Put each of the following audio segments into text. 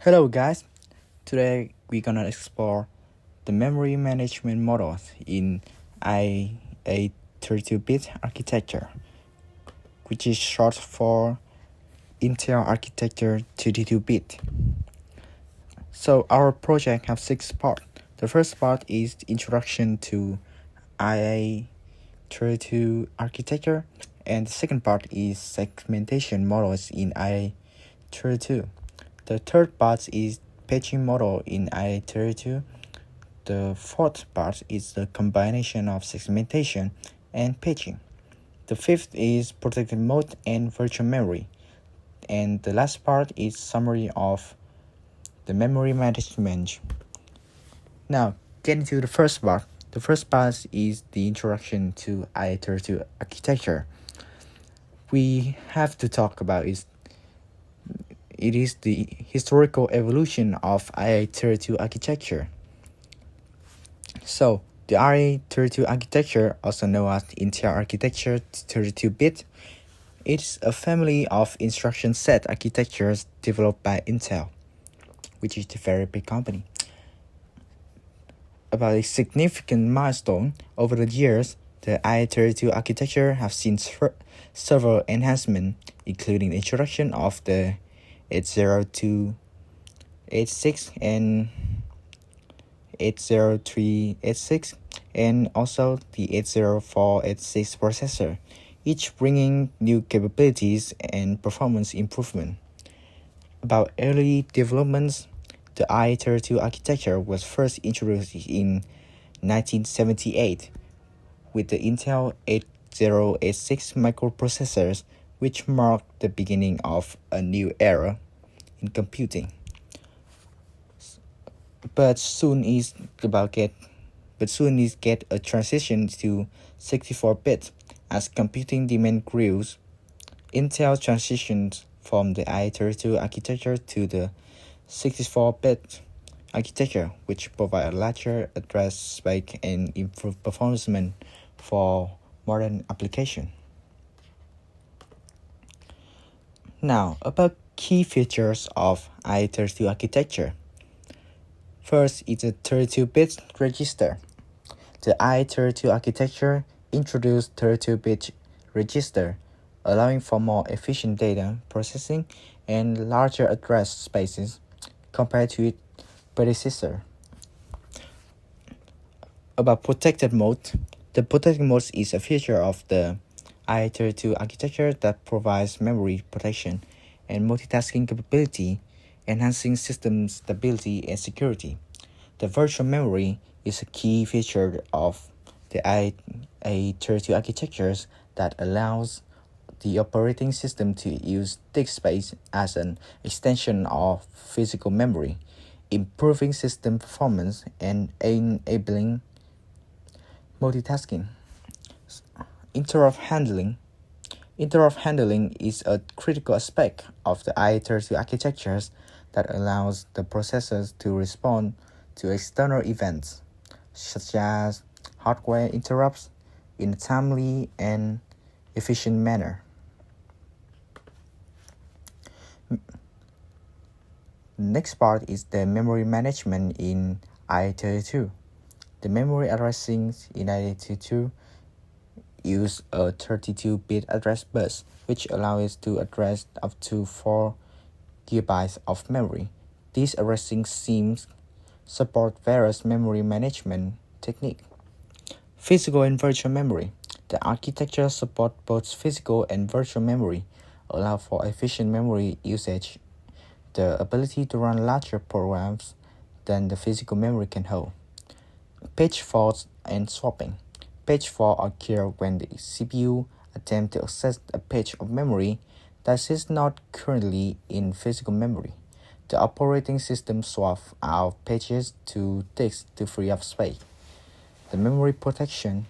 Hello guys, today we're gonna explore the memory management models in IA32-bit architecture, which is short for Intel Architecture 32-bit. So our project has 6 parts. The first part is the introduction to IA32 architecture, and the second part is segmentation models in IA32. The third part is patching model in IA32. The fourth part is the combination of segmentation and patching. The fifth is protected mode and virtual memory. And the last part is summary of the memory management. Now, getting to the first part. The first part is the introduction to IA32 architecture. We have to talk about it is the historical evolution of IA32 architecture. So, the IA32 architecture, also known as Intel Architecture 32-bit, is a family of instruction set architectures developed by Intel, which is a very big company. About a significant milestone over the years, the IA32 architecture has seen several enhancements, including the introduction of the 80286 and 80386 and also the 80486 processor, each bringing new capabilities and performance improvement. About early developments, the IA32 architecture was first introduced in 1978 with the Intel 8086 microprocessors, which marked the beginning of a new era in computing. But soon is get a transition to 64-bit as computing demand grows. Intel transitioned from the IA32 architecture to the 64-bit architecture, which provide a larger address space and improved performance for modern application. Now, about key features of IA32 architecture. First is a 32-bit register. The IA32 architecture introduced 32-bit register, allowing for more efficient data processing and larger address spaces compared to its predecessor. About protected mode, the protected mode is a feature of the IA32 architecture that provides memory protection and multitasking capability, enhancing system stability and security. The virtual memory is a key feature of the IA32 architectures that allows the operating system to use disk space as an extension of physical memory, improving system performance and enabling multitasking. Interrupt handling. Interrupt handling is a critical aspect of the IA32 architectures that allows the processors to respond to external events, such as hardware interrupts, in a timely and efficient manner. The next part is the memory management in IA32. The memory addressing in IA32 use a 32-bit address bus, which allows to address up to 4 GB of memory. These addressing schemes support various memory management techniques. Physical and virtual memory. The architecture supports both physical and virtual memory, allow for efficient memory usage, the ability to run larger programs than the physical memory can hold. Page faults and swapping. Page fault occur when the CPU attempts to access a page of memory that is not currently in physical memory. The operating system swaps out pages to disks to free up space. The memory protection.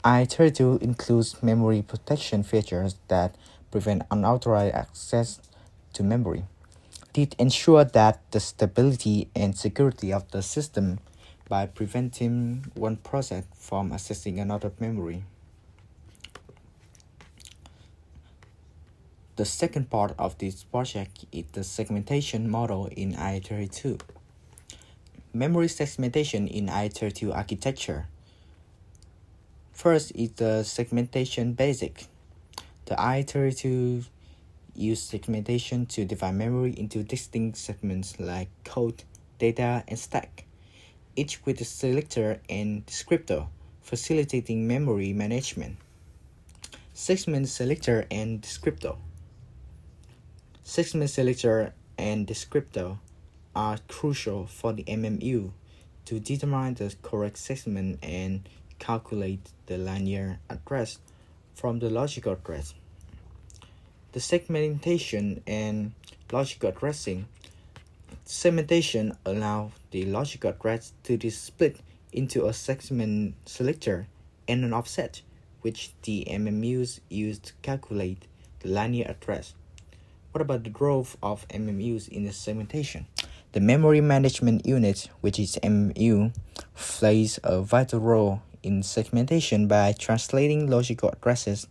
IA32 includes memory protection features that prevent unauthorized access to memory. It ensures that the stability and security of the system by preventing one process from accessing another memory. The second part of this project is the segmentation model in i32. Memory segmentation in i32 architecture. First is the segmentation basic. The i32 use segmentation to divide memory into distinct segments like code, data, and stack, each with a selector and descriptor, facilitating memory management. Segment selector and descriptor. Segment selector and descriptor are crucial for the MMU to determine the correct segment and calculate the linear address from the logical address. The segmentation and logical addressing. Segmentation allows the logical address to be split into a segment selector and an offset, which the MMUs use to calculate the linear address. What about the role of MMUs in the segmentation? The memory management unit, which is MMU, plays a vital role in segmentation by translating logical addresses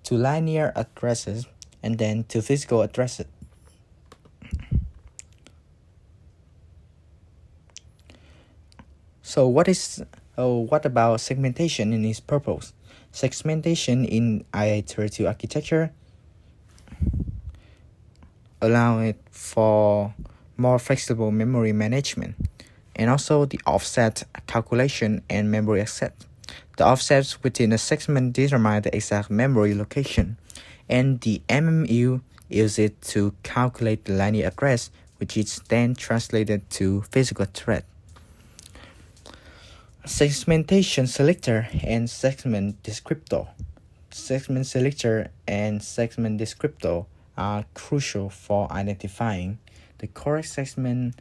to linear addresses and then to physical addresses. So what about segmentation and its purpose? Segmentation in i32 architecture allow it for more flexible memory management and also the offset calculation and memory access. The offsets within a segment determine the exact memory location, and the MMU uses it to calculate the linear address, which is then translated to physical address. Segmentation selector and segment descriptor. Segment selector and segment descriptor are crucial for identifying the correct segment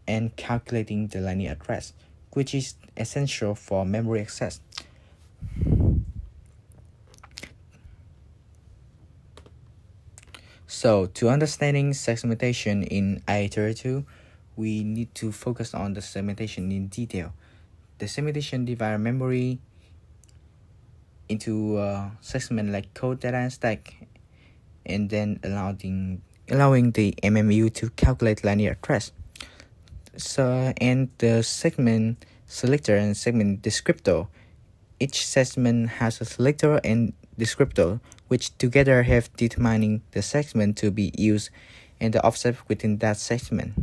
and calculating the linear address, which is essential for memory access. So, to understanding segmentation in i32, we need to focus on the segmentation in detail. The segmentation divides memory into segments like code, data, and stack, and then allowing the MMU to calculate linear address. And the segment selector and segment descriptor. Each segment has a selector and descriptor, which together have determining the segment to be used and the offset within that segment.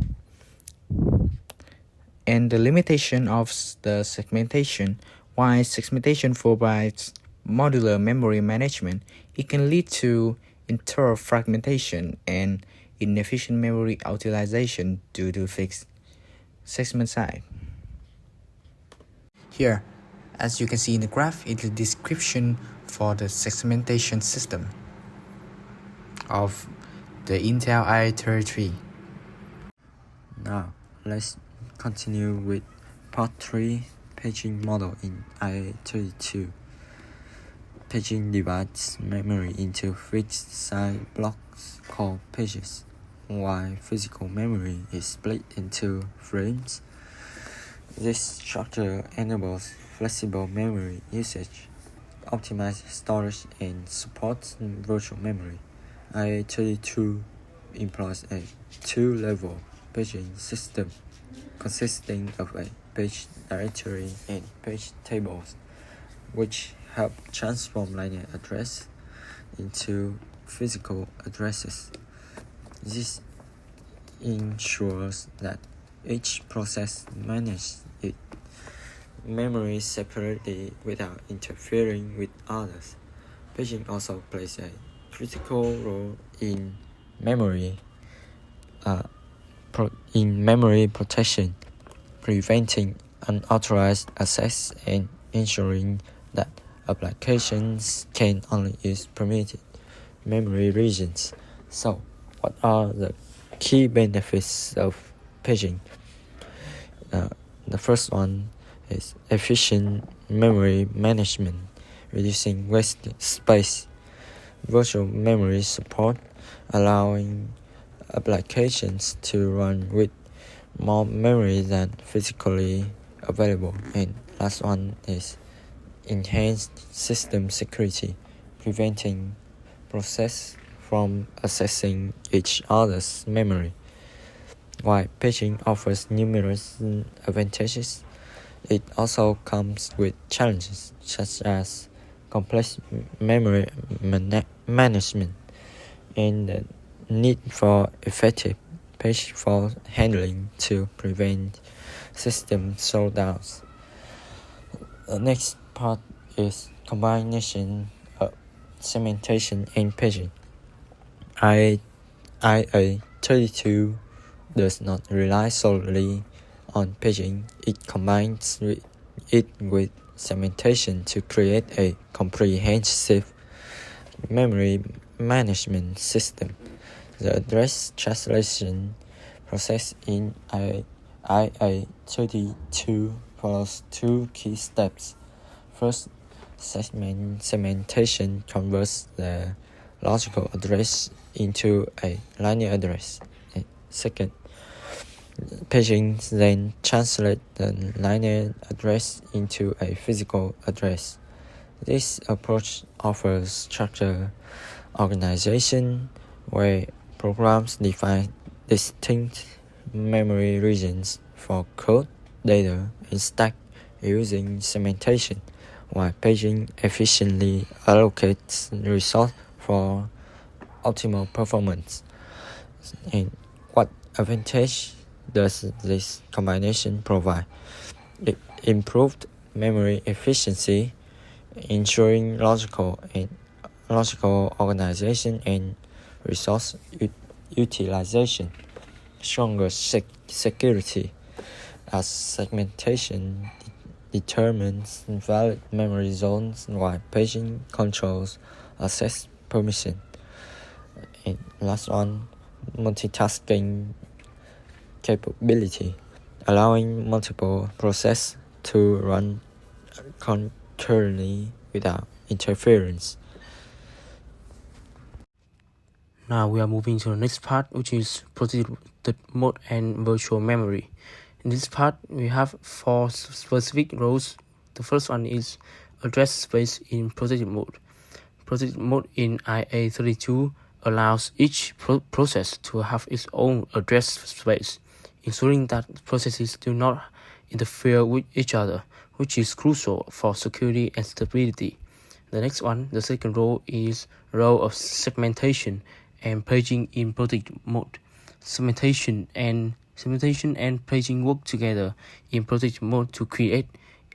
And the limitation of the segmentation. While segmentation provides modular memory management, it can lead to interfragmentation and inefficient memory utilization due to fixed segment size. Here, as you can see in the graph, it's a description for the segmentation system of the Intel i33. Now, let's continue with part 3, paging model in i32. Paging divides memory into fixed-size blocks called pages, while physical memory is split into frames. This structure enables flexible memory usage, optimizes storage, and supports virtual memory. i32 employs a two-level paging system consisting of a page directory and page tables, which help transform linear address into physical addresses. This ensures that each process manages its memory separately without interfering with others. Paging also plays a critical role in memory protection, preventing unauthorized access and ensuring that applications can only use permitted memory regions. So, what are the key benefits of paging? The first one is efficient memory management, reducing wasted space. Virtual memory support, allowing applications to run with more memory than physically available. And last one is enhanced system security, preventing process from accessing each other's memory. While paging offers numerous advantages, it also comes with challenges such as complex memory management and the need for effective page fault handling to prevent system slowdowns. The next part is combination of segmentation and paging. IA32 does not rely solely on paging. It combines it with segmentation to create a comprehensive memory management system. The address translation process in IA32 follows two key steps. First, segmentation converts the logical address into a linear address. Second, paging then translates the linear address into a physical address. This approach offers structured organization where programs define distinct memory regions for code, data, and stack using segmentation, while paging efficiently allocates resources for optimal performance. And what advantage does this combination provide? It improved memory efficiency, ensuring logical organization and resource utilization, stronger security, as segmentation determines valid memory zones while paging controls access permission. And last one, multitasking capability, allowing multiple processes to run concurrently without interference. Now we are moving to the next part, which is protected mode and virtual memory. In this part, we have 4 specific roles. The first one is address space in protected mode. Protected mode in IA32 allows each process to have its own address space, ensuring that processes do not interfere with each other, which is crucial for security and stability. The next one, the second role, is role of segmentation and paging in protected mode. Segmentation and paging work together in protected mode to create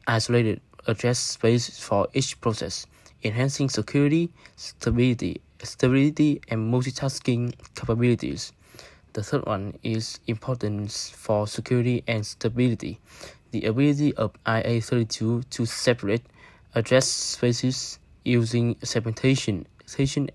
isolated address space for each process, enhancing security, stability, and multitasking capabilities. The third one is importance for security and stability. The ability of IA32 to separate address spaces using segmentation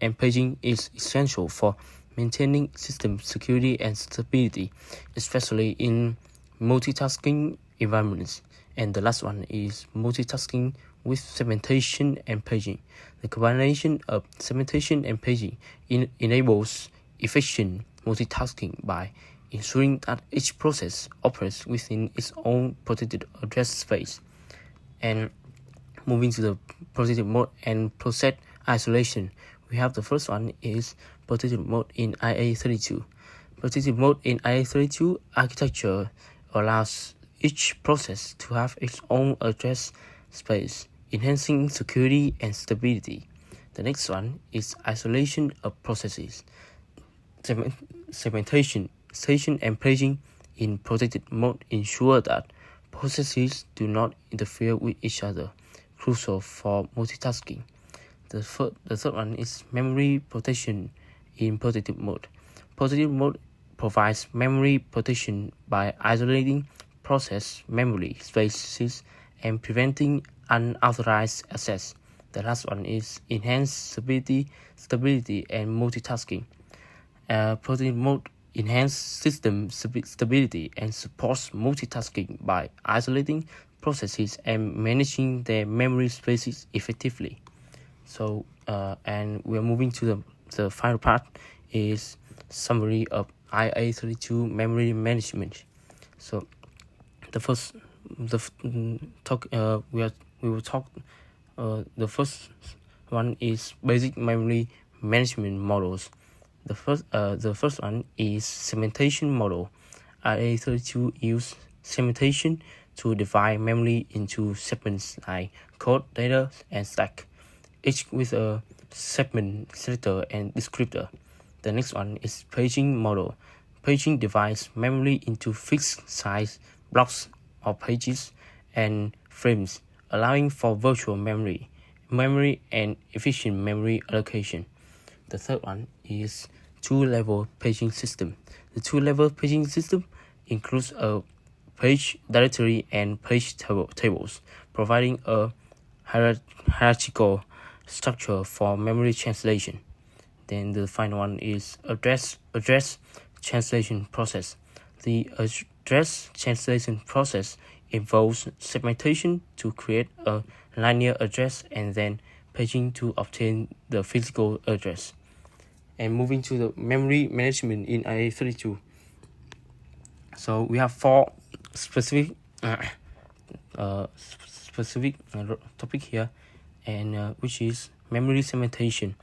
and paging is essential for maintaining system security and stability, especially in multitasking environments. And the last one is multitasking with segmentation and paging. The combination of segmentation and paging enables efficient multitasking by ensuring that each process operates within its own protected address space. And moving to the protected mode and process isolation, we have the first one is protected mode in IA32. Protected mode in IA32 architecture allows each process to have its own address space, enhancing security and stability. The next one is isolation of processes. Segmentation and paging in protected mode ensure that processes do not interfere with each other, crucial for multitasking. The third one is memory protection in protected mode. Protected mode provides memory protection by isolating process memory spaces and preventing unauthorized access. The last one is enhanced stability and multitasking. Protected mode enhances system stability and supports multitasking by isolating processes and managing their memory spaces effectively. So, and we're moving to the final part is summary of IA32 memory management. So, the first the first one is basic memory management models. The first one is segmentation model. IA32 uses segmentation to divide memory into segments like code, data, and stack, each with a segment selector and descriptor. The next one is paging model. Paging divides memory into fixed size blocks or pages and frames, allowing for virtual memory and efficient memory allocation. The third one is two-level paging system. The two-level paging system includes a page directory and page tables, providing a hierarchical structure for memory translation. Then the final one is address translation process. The address translation process involves segmentation to create a linear address and then paging to obtain the physical address. And moving to the memory management in IA32. So we have four specific topic here, and which is memory segmentation.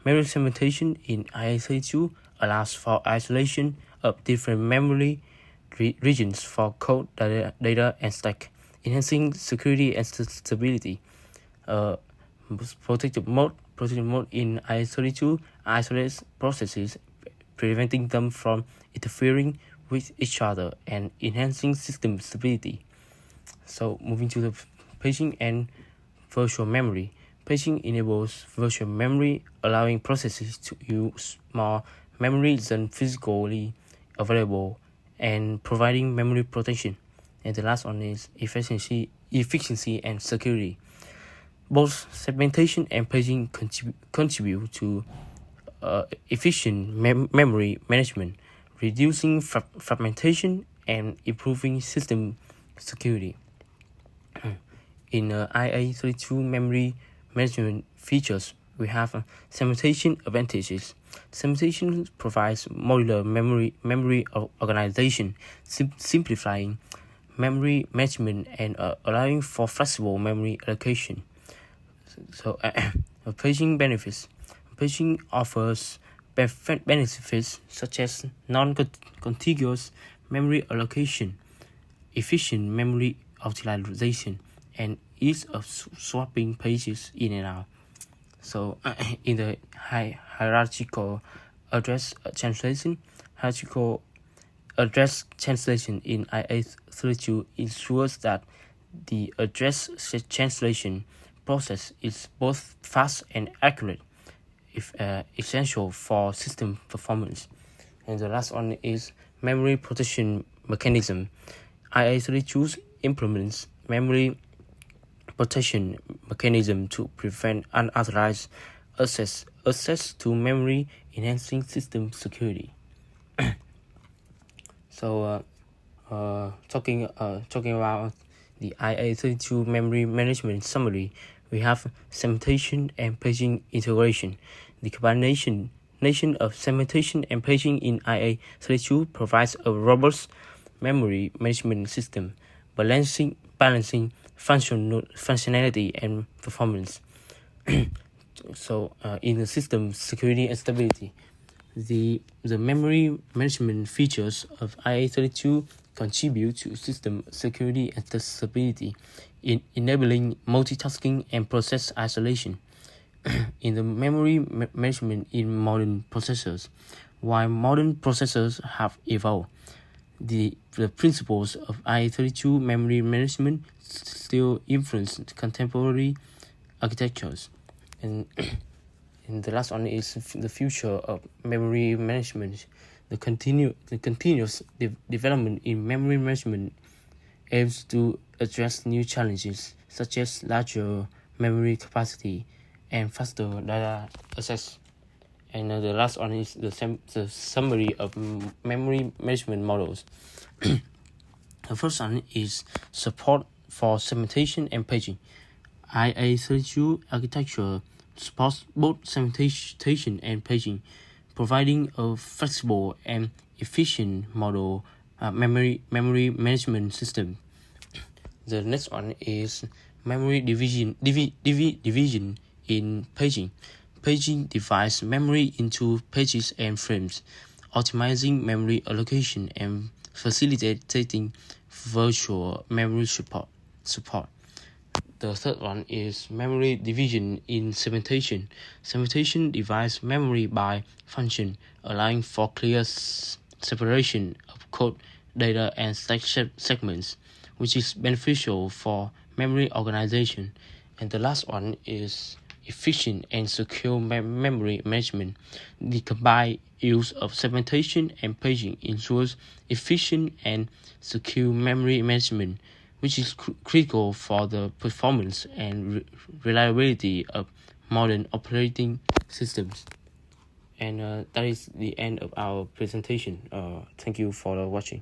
Memory segmentation in IA32 allows for isolation of different memory regions for code, data, and stack, enhancing security and stability. Protective mode in IA32 isolates processes, preventing them from interfering with each other and enhancing system stability. So moving to the paging and virtual memory. Paging enables virtual memory, allowing processes to use more memory than physically available and providing memory protection. And the last one is efficiency and security. Both segmentation and paging contribute to efficient memory management, reducing fragmentation and improving system security. In IA32 memory management features, we have segmentation advantages. Segmentation provides modular memory organization, simplifying memory management and allowing for flexible memory allocation. So, paging benefits. Paging offers benefits such as non-contiguous memory allocation, efficient memory utilization, and ease of swapping pages in and out. So, in the hierarchical address translation in IA32 ensures that the address translation process is both fast and accurate, essential for system performance. And the last one is memory protection mechanism. IA32 implements memory protection mechanism to prevent unauthorized access to memory, enhancing system security. So, talking about the IA32 memory management summary, we have segmentation and paging integration. The combination of segmentation and paging in IA32 provides a robust memory management system, balancing functionality and performance. So, in the system security and stability, the memory management features of IA32 contribute to system security and stability, in enabling multitasking and process isolation. In the memory management in modern processors, while modern processors have evolved, the principles of IA32 memory management still influence contemporary architectures. And the last one is the future of memory management. The continuous development in memory management aims to address new challenges such as larger memory capacity and faster data access. And the last one is the summary of memory management models. The first one is support for segmentation and paging. IA32 architecture supports both segmentation and paging, providing a flexible and efficient memory management system. The next one is memory division in paging. Paging divides memory into pages and frames, optimizing memory allocation and facilitating virtual memory support. The third one is memory division in segmentation. Segmentation divides memory by function, allowing for clear separation of code, data, and segments, which is beneficial for memory organization. And the last one is efficient and secure memory management. The combined use of segmentation and paging ensures efficient and secure memory management, which is critical for the performance and reliability of modern operating systems. And that is the end of our presentation. Thank you for watching.